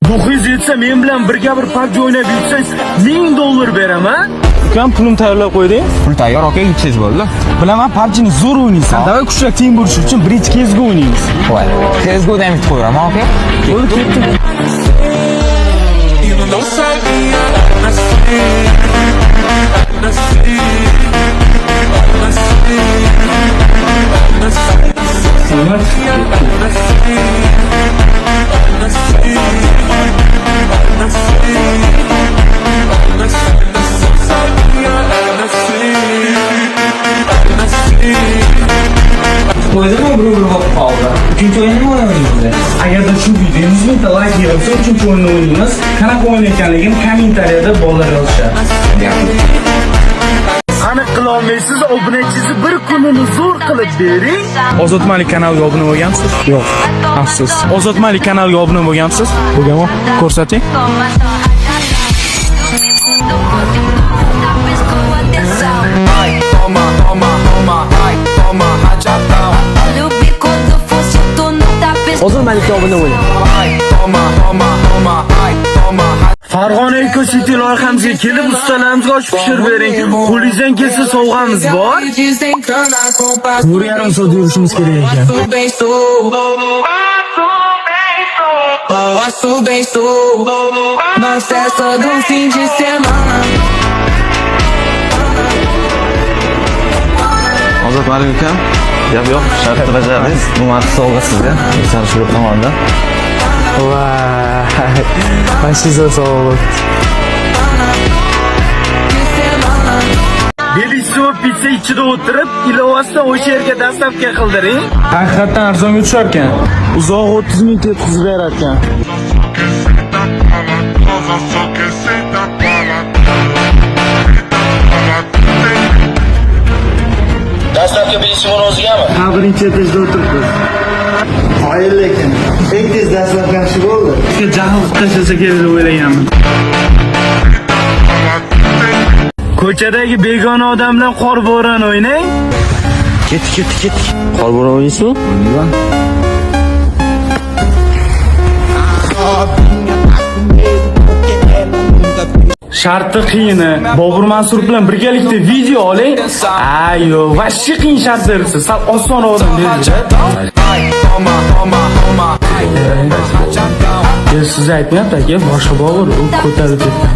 Ruhingiz yetsa men bilan birga bir PUBG o'ynab yursangiz $1000 beraman. Ukam pulim tayyorlab qo'yding. Pul tayyor, aka, yutsangiz bo'ldi. Bilaman, PUBG'ni zo'r o'ynaysan. Davay kuchlar teng bo'lishi uchun birinchi CS:GO o'ynaymiz. Voy, CS:GO dan bitta qo'yaraman, aka. Bo'ldi, ketdi. Qo'ydimi bir bo'lib qoldi. Uchinchi o'yinni o'ynaymiz. Agarda shu videoga 100 mingta like yig'ilsa, uchinchi o'yinni o'ynaymiz. Qanaqa o'yin ekanligini kommentariyada bolalar yozishadi. Aniq qila olmaysiz, obunachingizni bir kunini zo'r qilib bering. Ozod Malik kanaliga obuna bo'lgansiz? Yo'q. Afsus. Ozod Malik kanaliga obuna bo'lgansiz? Bo'lganmi? Ko'rsating. Ozod Malikka obuna bo'ling. Farg'ona Eco City loyihamizga kelib, ustalarimizga osh pishirib bering. Qo'lingizdan kelsa sovg'amiz bor. 1,5 soat yurishimiz kerak ekan. Na festa do fim de semana. Ozod Malik ukam, gap yo'q, shartni bajaramiz. Bu marta sovg'a sizga. Inson shurub tomonidan. Vay. Mashizo sovg'a. Belisov pizza ichida o'tirib, ilovasidan o'sha yerga dastavka qildiring. Haqiqatan arzonga tushar ekan. Uzoq 30 ming yetkazib berar ekan. Dastavka Belisovning o'zigami? Ha, birinchi etajda o'tiribmiz. Qoyil lekin. Eng tez dastlabki shu bo'ldi. Jahl tashlasa kerak deb o'ylaganman. Ko'chadagi begona odam bilan qor bo'ron o'ynang. Ketdik. Qor bo'ron o'ynaysizmi? Sharti qiyini. Bobur Mansur bilan birgalikda video oling. Ayo, vashchi qiyin shart bersa, sal oson odam dedi. Siz aytmayapti aka, boshqa Bobur u ko'tarib ketgan.